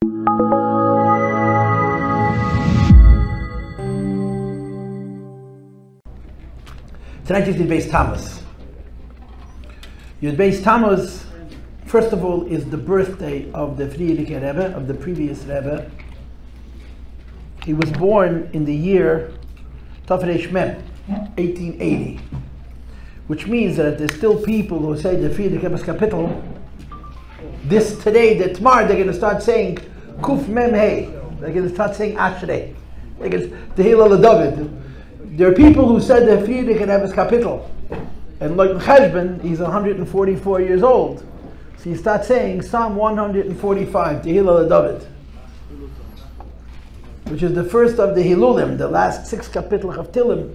Tonight is Yud Beis Tammuz. Yud Beis Tammuz, first of all, is the birthday of the Frierdiker Rebbe, of the previous Rebbe. He was born in the year Tafresh Mem, 1880, which means that there's still people who say the Frierdiker Rebbe's capital. This today, the tomorrow, they're going to start saying Kuf Mem Hey. They're going to start saying Ashrei. They're going to Tehillah LeDavid. There are people who said that Frierdiker Rebbe's capital, and like Cheshbon, he's 144 years old. So you start saying Psalm 145, Tehillah LeDavid, which is the first of the Hilulim, the last 6 kapitals of Tilim,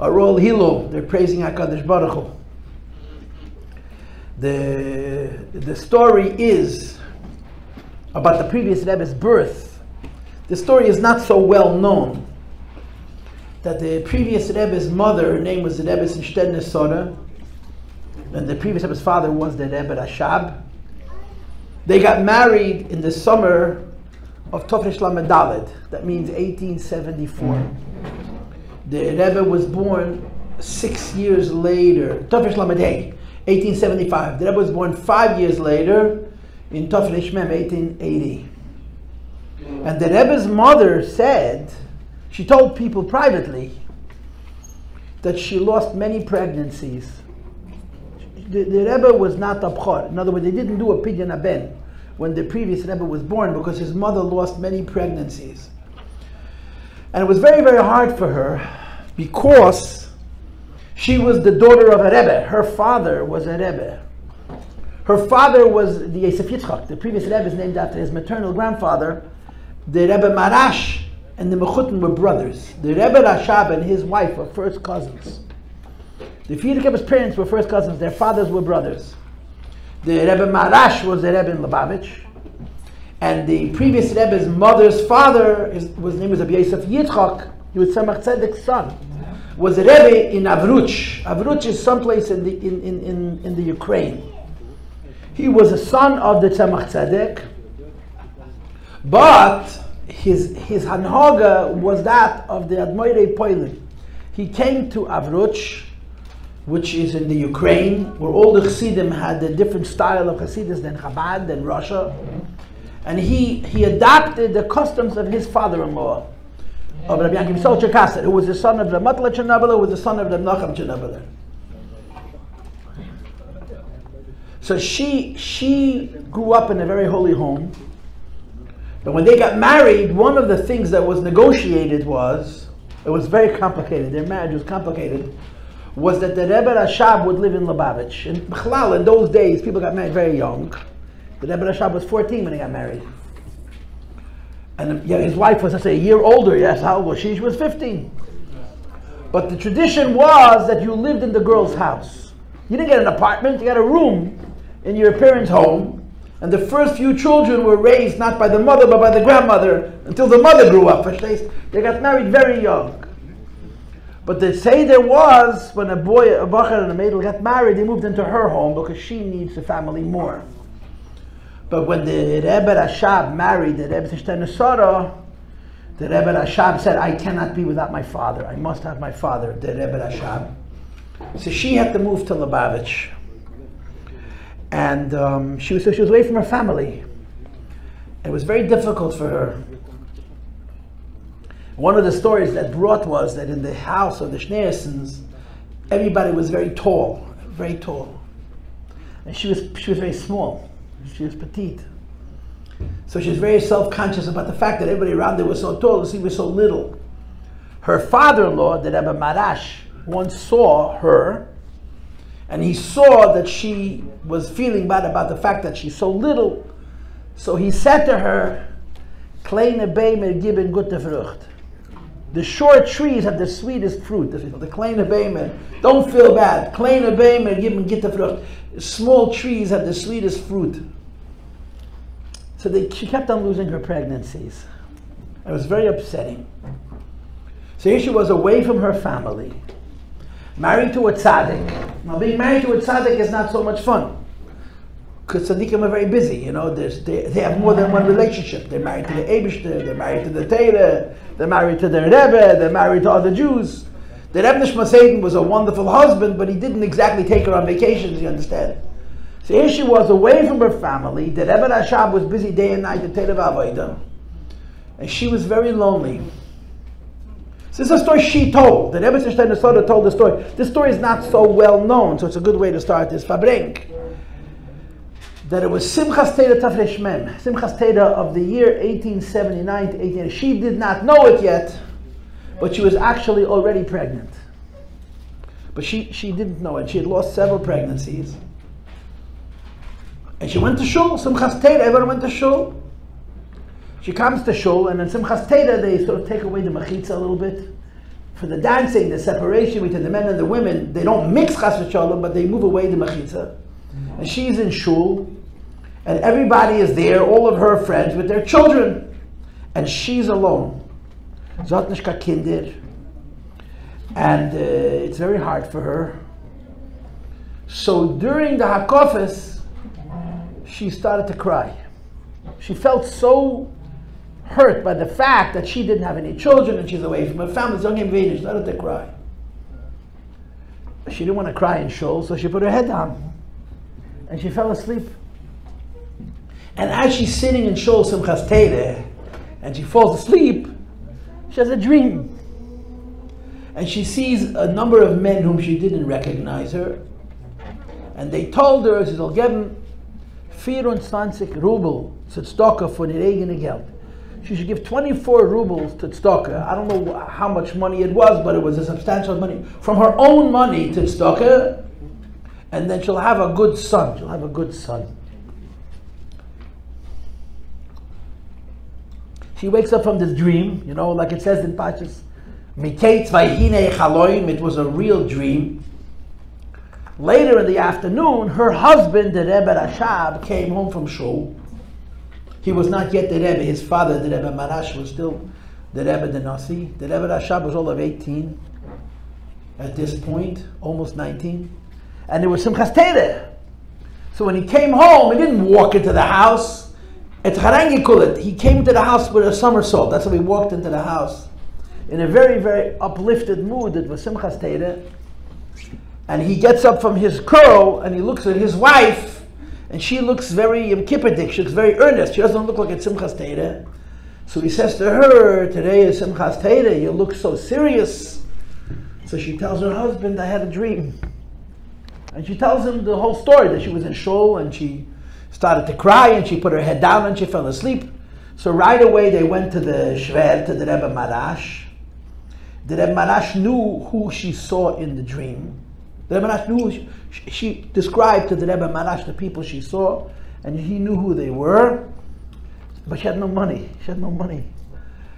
are all Hilul. They're praising HaKadosh Baruch Hu. The story is about the previous Rebbe's birth. The story is not so well known. That the previous Rebbe's mother, her name was the Rebbe Sinshted Nesora, and the previous Rebbe's father was the Rebbe Rashab. They got married in the summer of Tofresh Lamed Daled. That means 1874. The Rebbe was born 6 years later, Tofresh Lamed Hey, 1875. The Rebbe was born 5 years later in Tofresh Mem, 1880. And the Rebbe's mother said, she told people privately that she lost many pregnancies. The Rebbe was not a bchor. In other words, they didn't do a pidyon haben when the previous Rebbe was born because his mother lost many pregnancies. And it was very, very hard for her because she was the daughter of a Rebbe. Her father was a Rebbe. Her father was the Yosef Yitzchak. The previous Rebbe is named after his maternal grandfather, the Rebbe Marash, and the Mechutin were brothers. The Rebbe Rashab and his wife were first cousins. The Frierdiker Rebbe's parents were first cousins. Their fathers were brothers. The Rebbe Marash was the Rebbe in Lubavitch. And the previous Rebbe's mother's father, his name was Rabbi Yosef Yitzchak, he was Tzemach Tzedek's son, was a Rebbe in Avruch. Avruch is someplace in the Ukraine. He was a son of the Tzemach Tzedek, but his hanhaga was that of the Admoirei Poilin. He came to Avruch, which is in the Ukraine, where all the Chassidim had a different style of Chassidus than Chabad and Russia. And he adopted the customs of his father-in-law, of Rabbi Yankim Sol Cherkasset, who was the son of the Matla Chernobyl, who was the son of the Nachum Chernobyl. So she grew up in a very holy home. But when they got married, one of the things that was negotiated was, it was very complicated, their marriage was complicated, was that the Rebbe Rashab would live in Lubavitch. And B'chlal, in those days, people got married very young. The Rebbe Rashab was 14 when he got married. And his wife was, let's say, a year older. Yes, how old was she? She was 15. But the tradition was that you lived in the girl's house. You didn't get an apartment, you got a room in your parents' home. And the first few children were raised not by the mother but by the grandmother until the mother grew up. They got married very young. But they say there was, when a bacher and a maidel got married, they moved into her home because she needs the family more. But when the Rebbe Rashab married the Rebbe Sinshted Nesora, the Rebbe Rashab said, I cannot be without my father. I must have my father, the Rebbe Rashab. So she had to move to Lubavitch. And she was away from her family. It was very difficult for her. One of the stories that brought was that in the house of the Schneersons, everybody was very tall, very tall. And she was very small. She was petite. So she was very self-conscious about the fact that everybody around her was so tall and she was so little. Her father-in-law, the Rebbe Marash, once saw her, and he saw that she was feeling bad about the fact that she's so little. So he said to her, Kleine Beimer geben gute Frucht. The short trees have the sweetest fruit. The Kleine Beimer, don't feel bad. Kleine Beimer geben gute Frucht. Small trees have the sweetest fruit. So she kept on losing her pregnancies. It was very upsetting. So here she was away from her family, married to a tzaddik. Now being married to a tzaddik is not so much fun. because tzaddikim are very busy, you know. They have more than one relationship. They're married to the Eibishter, they're married to the Torah, they're married to their Rebbe, they're married to other Jews. The Rebbe Nishmas Hayden was a wonderful husband, but he didn't exactly take her on vacations, you understand? So here she was away from her family. The Rebbe Rashab was busy day and night at Torah Avodah, and she was very lonely. So this is a story she told. The Rebbe Nishmas told the story. This story is not so well known, so it's a good way to start this Farbrengen. That it was Simchas Teda Tafresh Mem, Simchas Teda of the year 1879 to 1880. She did not know it yet, but she was actually already pregnant. But she didn't know it. She had lost several pregnancies. And she went to shul, Simchas Teda, everyone went to shul. She comes to shul, and in Simchas Teda they sort of take away the machitza a little bit. For the dancing, the separation between the men and the women, they don't mix chas v'shalom, but they move away the machitza. And she's in shul, and everybody is there, all of her friends with their children, and she's alone. Zot nishka kinder, and it's very hard for her. So during the hakofes, she started to cry. She felt so hurt by the fact that she didn't have any children and she's away from her family. She started to cry. She didn't want to cry in shul, so she put her head down and she fell asleep. And as she's sitting in shul Simchas Teda and she falls asleep, she has a dream. And she sees a number of men whom she didn't recognize her. And they told her, sie soll geben 24 Rubel zu tzedakah von ihr eigenes Geld. She should give 24 rubles to tzedakah. I don't know how much money it was, but it was a substantial money. From her own money to tzedakah, and then she'll have a good son. She'll have a good son. She wakes up from this dream, you know, like it says in Pashas, Miketz vayhine chaloim, it was a real dream. Later in the afternoon, her husband, the Rebbe Rashab, came home from shul. He was not yet the Rebbe. His father, the Rebbe Marash, was still the Rebbe the Nasi. The Rebbe Rashab was all of 18 at this point, almost 19. And there was Simchas Teda. So when he came home, he didn't walk into the house. He came into the house with a somersault. That's how he walked into the house. In a very, very uplifted mood. It was Simchas Teda. And he gets up from his curl and he looks at his wife. And she looks very kippadik, she looks very earnest. She doesn't look like it's Simchas Teda. So he says to her, today is Simchas Teda, you look so serious. So she tells her husband, I had a dream. And she tells him the whole story, that she was in shul and she started to cry and she put her head down and she fell asleep. So right away they went to the shver, to the Rebbe Marash. The Rebbe Marash knew who she saw in the dream. The Rebbe Marash knew, she described to the Rebbe Marash the people she saw, and he knew who they were, but she had no money. She had no money.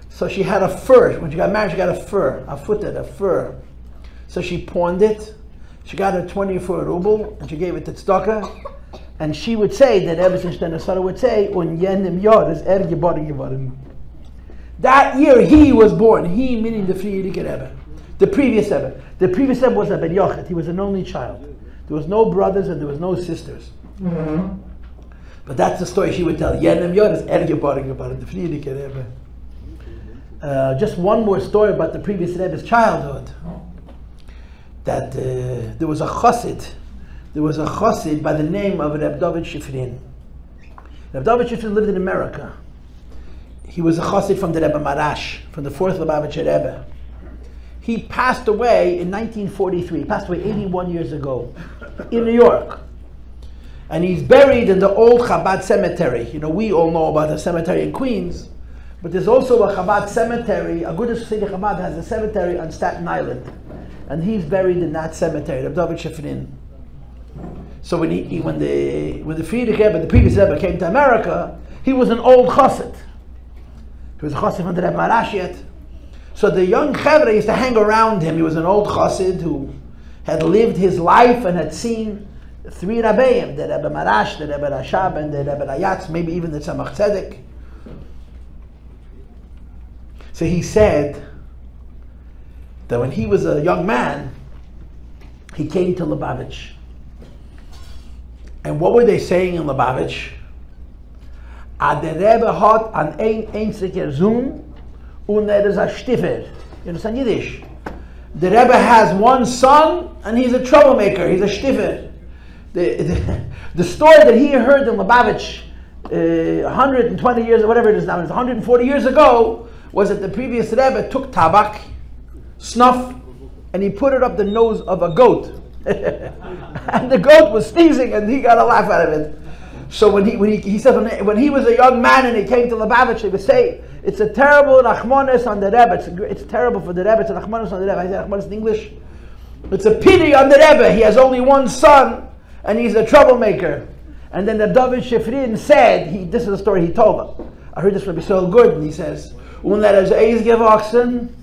So she had a fur. When she got married, she got a fur, a fur. So she pawned it. She got her 24 ruble, and she gave it to tzedakah. And she would say, that Rebbe Nishmas would say, "Un jenem Jahr ist geboren geworden." That year he was born. He meaning the Friedrich Rebbe. The previous Rebbe. The previous Rebbe was a ben Yochid. He was an only child. There was no brothers and there was no sisters. Mm-hmm. But that's the story she would tell. Jenem Jahr ist geboren geworden. The Friedrich Rebbe. Just one more story about the previous Rebbe's childhood. That there was a chassid. There was a chassid by the name of Reb David Shifrin. Reb David Shifrin lived in America. He was a chassid from the Rebbe Marash, from the 4th Lubavitcher Rebbe. He passed away in 1943. He passed away 81 years ago in New York. And he's buried in the old Chabad cemetery. You know, we all know about the cemetery in Queens, but there's also a Chabad cemetery. Agudas Chassidic Chabad has a cemetery on Staten Island. And he's buried in that cemetery, Reb David Shifrin. So when the Friedrich Rebbe, the previous Rebbe, came to America, he was an old chassid. He was a chassid from the Rebbe Marash yet. So the young chevra used to hang around him. He was an old chassid who had lived his life and had seen 3 Rabbeim, the Rebbe Marash, the Rebbe Rashab, and the Rebbe Rayatz, maybe even the Tzemach Tzedek. So he said that when he was a young man, he came to Lubavitch. And what were they saying in Lubavitch? Der Rebbe hat an einziger Sohn und is a Stiffer. You understand Yiddish? The Rebbe has one son and he's a troublemaker. He's a Stiffer. The story that he heard in Lubavitch 120 years or whatever it is now, it's 140 years ago, was that the previous Rebbe took tabak, snuff, and he put it up the nose of a goat. And the goat was sneezing and he got a laugh out of it. So when he said when he was a young man and he came to Lubavitch, they would say, it's a terrible rachmanis on the Rebbe. It's terrible for the Rebbe. It's a rachmanis on the Rebbe. I say rachmanis in English. It's a pity on the Rebbe. He has only one son and he's a troublemaker. And then the David Shifrin said, this is the story he told them. I heard this from Yisrael Gordon. He says, und is eis gewachsen,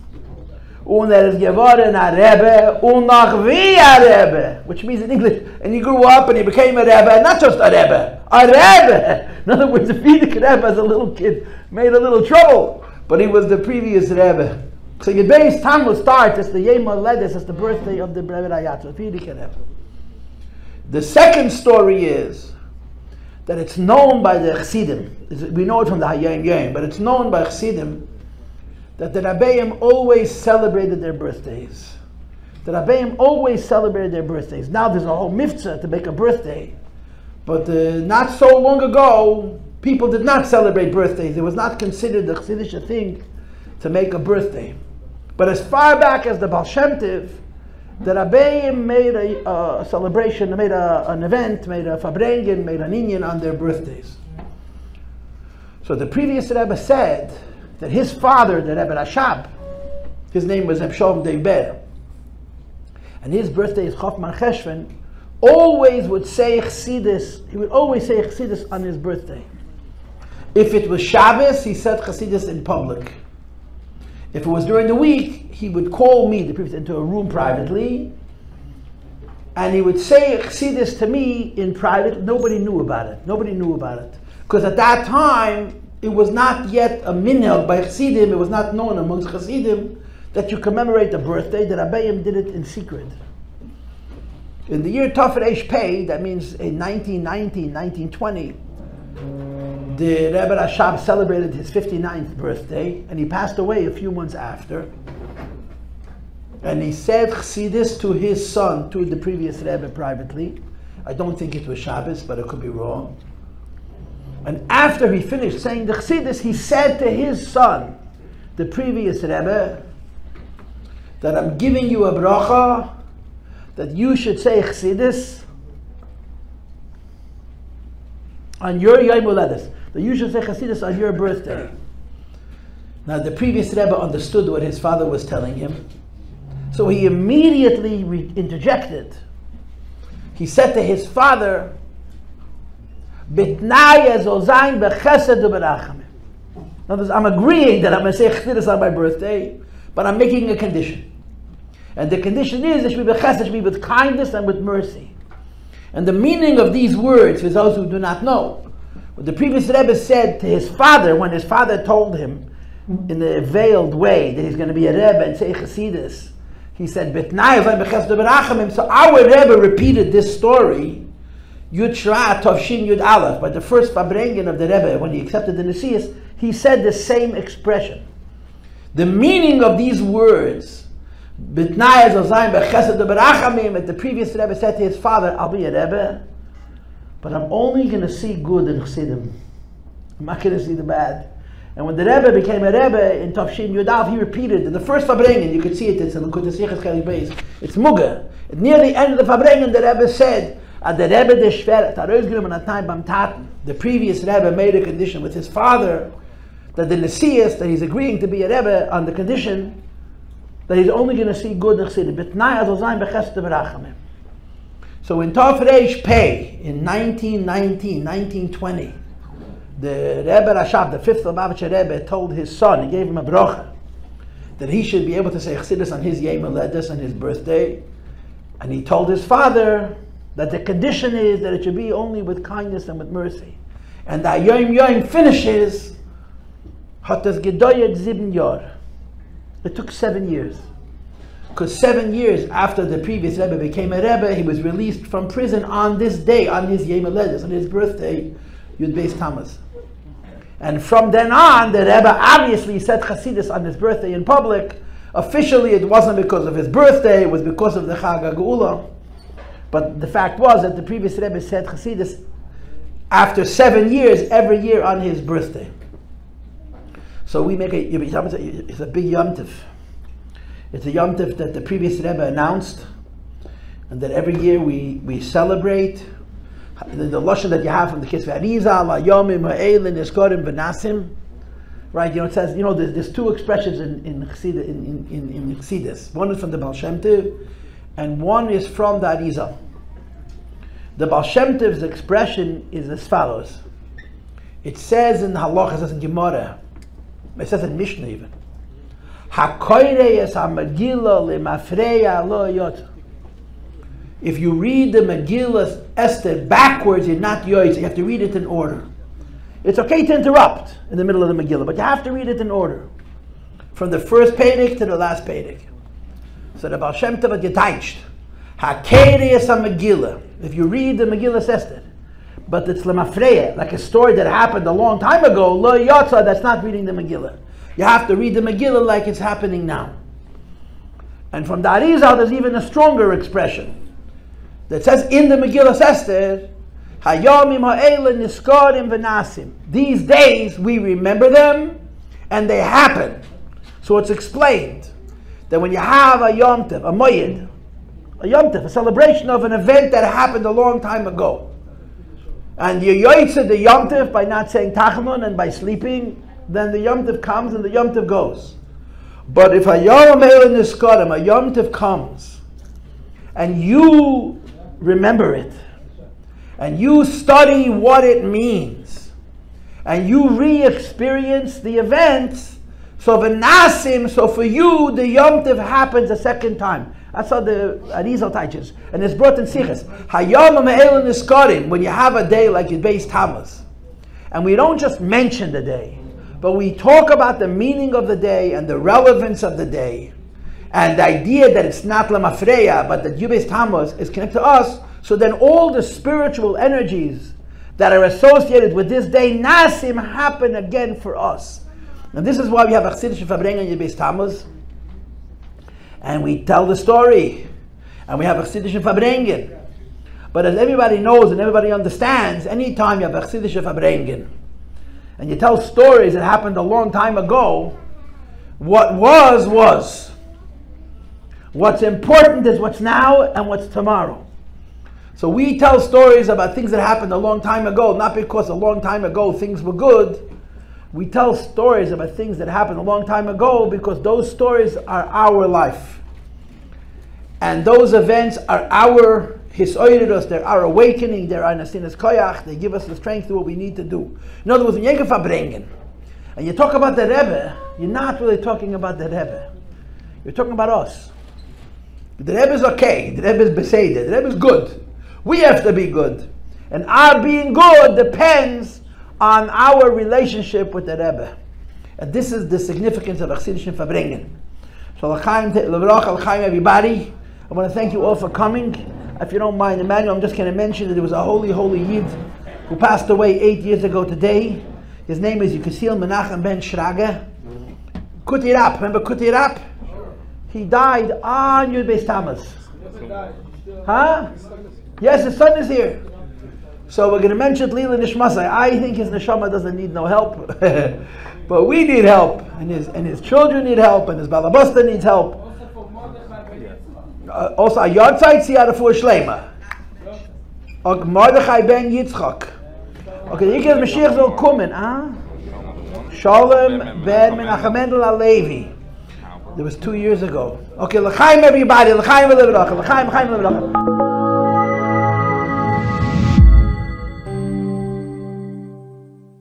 und is geworden a Rebbe, und noch wie a Rebbe. Which means in English, and he grew up and he became a Rebbe, and not just a Rebbe, a Rebbe. In other words, the Frierdiker Rebbe as a little kid made a little trouble, but he was the previous Rebbe. So Yudbei's Tammuz starts, it's the Yom Haledes, it's the birthday of the Rebbe Rayatz, the Frierdiker Rebbe. The second story is that it's known by the Chassidim. We know it from the Hayom Yom, but it's known by Chassidim that the Rabbeim always celebrated their birthdays. The Rabbeim always celebrated their birthdays. Now there's a whole mitzvah to make a birthday, but not so long ago, people did not celebrate birthdays. It was not considered the Chassidish thing to make a birthday. But as far back as the Baal Shem Tov, the Rabbeim made a celebration, made an event, made a Farbrengen, made an inyan on their birthdays. So the previous Rebbe said that his father, the Rebbe Rashab, his name was Shalom Deiber, and his birthday is Chofman Cheshvan, always would say Chassidus, he would always say Chassidus on his birthday. If it was Shabbos, he said Chassidus in public. If it was during the week, he would call me, the previous, into a room privately, and he would say Chassidus to me in private. Nobody knew about it. Nobody knew about it. Because at that time, it was not yet a minhag by Chassidim, it was not known amongst Chassidim that you commemorate the birthday. The Rabbeim did it in secret. In the year Tafresh Pei, that means in 1919, 1920, the Rebbe Rashab celebrated his 59th birthday, and he passed away a few months after. And he said Chassidus to his son, to the previous Rebbe privately. I don't think it was Shabbos, but it could be wrong. And after he finished saying the Chassidus, he said to his son, the previous Rebbe, that I'm giving you a bracha, that you should say Chassidus on your Yom Haledes, that you should say Chassidus on your birthday. Now the previous Rebbe understood what his father was telling him, so he immediately interjected. He said to his father, Bitnaya zol zayin bechesed u'berachamim. In other words, I'm agreeing that I'm going to say Chassidus on my birthday, but I'm making a condition. And the condition is it should be bechesed, it should be with kindness and with mercy. And the meaning of these words, for those who do not know, what the previous Rebbe said to his father when his father told him in a veiled way that he's going to be a Rebbe and say Chassidus, he said, Bitnaya zol zayin bechesed u'berachamim. So our Rebbe repeated this story, Yud Shra Tovshin Yud Aleph, by the first Farbrengen of the Rebbe, when he accepted the Nesius, he said the same expression. The meaning of these words, Bitnaya zol zayin bechesed u'berachamim, that the previous Rebbe said to his father, I'll be a Rebbe, but I'm only going to see good in Chassidim. I'm not going to see the bad. And when the Rebbe became a Rebbe in Tovshin Yud Aleph, he repeated in the first Farbrengen, you could see it, it's in the Sichas Chelik Beis, it's Muga. Near the end of the Farbrengen, the Rebbe said, the Rebbe de Shveret, the previous Rebbe made a condition with his father that the Nesius, that he's agreeing to be a Rebbe on the condition that he's only going to see good in Chassidim. So in Tafresh Pei, in 1919, 1920, the Rebbe Rashab, the fifth Lubavitcher Rebbe, told his son, he gave him a bracha, that he should be able to say Chassidus on his Yom Haledes, on his birthday. And he told his father that the condition is that it should be only with kindness and with mercy. And that Yom Yom finishes, hat es gedoyet 7 Jahre. It took 7 years. because 7 years after the previous Rebbe became a Rebbe, he was released from prison on this day, on his Yom Haledes, on his birthday, Yud Beis Tammuz. And from then on, the Rebbe obviously said Chassidus on his birthday in public. Officially, it wasn't because of his birthday, it was because of the Chag HaGeula. But the fact was that the previous Rebbe said Chassidus after 7 years, every year on his birthday. So we make it's a big Yom Tov. It's a Yom Tov that the previous Rebbe announced, and that every year we celebrate. The lashon that you have from the Kisvei Arizal, La Yomim Ha'elin Eskorim V'Nasim, right? You know, it says, you know, there's two expressions in Chassidus. One is from the Baal Shem Tov, and one is from the Arizal. The Baal Shem Tov's expression is as follows. It says in the Halach, it says in Gemara, it says in Mishnah even, HaKoirei es HaMegillah leMafreya lo yot. If you read the Megillah Esther backwards, you're not yoytz. You have to read it in order. It's okay to interrupt in the middle of the Megillah, but you have to read it in order, from the first Perek to the last Perek. So the Baal Shem Tov had geteicht. HaKoirei es HaMegillah. If you read the Megillah Esther, but it's lemafreya, like a story that happened a long time ago, lo yotza, that's not reading the Megillah. You have to read the Megillah like it's happening now. And from the Arizal, there's even a stronger expression that says in the Megillah Esther, Hayomim ha'elin niskorim v'nasim. These days we remember them and they happen. So it's explained that when you have a Yom Tov, a Moyed, a Yom Tov, a celebration of an event that happened a long time ago, and you yoytze the Yom Tov by not saying Tachanun and by sleeping, then the Yom Tov comes and the Yom Tov goes. But if a Yom Tov, a Yom Tov comes, and you remember it, and you study what it means, and you re-experience the events, so v'nasim, so for you the Yom Tov happens a second time. That's how the Arizal teaches, and it's brought in Sichos. Hayom ha'elin niskorim, when you have a day like Yud Beis Tammuz, and we don't just mention the day, but we talk about the meaning of the day and the relevance of the day, and the idea that it's not lemafreya, but that Yud Beis Tammuz is connected to us. So then all the spiritual energies that are associated with this day, nasim, happen again for us. And this is why we have Achsidus and Farbrengen and Yud Beis Tammuz. And we tell the story. And we have Achsidus and Farbrengen. But as everybody knows and everybody understands, anytime you have Achsidus and Farbrengen, and you tell stories that happened a long time ago, what was. What's important is what's now and what's tomorrow. So we tell stories about things that happened a long time ago, not because a long time ago things were good. We tell stories about things that happened a long time ago because those stories are our life. And those events are our hisoyridus, they're our awakening, they're our nasinas koyach, they give us the strength to do what we need to do. In other words, when you Farbrengen, and you talk about the Rebbe, you're not really talking about the Rebbe. You're talking about us. The Rebbe is okay, the Rebbe is beseder, the Rebbe is good. We have to be good. And our being good depends on our relationship with the Rebbe. And this is the significance of Achsidus and Farbrengen. So l'chaim, everybody. I want to thank you all for coming. If you don't mind, Emmanuel, I'm just going to mention that there was a holy Yid who passed away 8 years ago today. His name is Yossi Menachem ben Shraga. Kutirap, remember Kutirap? He died on Yud Beis Tammuz. Huh? Yes, his son is here. So we're going to mention Lila Nishmasai. I think his neshama doesn't need no help. But we need help. And his children need help. And his balabasta needs help. Also, a Yartzeit Siyata for Shlema. Mordechai ben Yitzchak. Okay, you can Mashiach will come in. Shalom ben Menachem Mendel Alevi. There was 2 years ago. Okay, l'chaim everybody. L'chaim v'levrach. L'chaim, l'chaim v'levrach.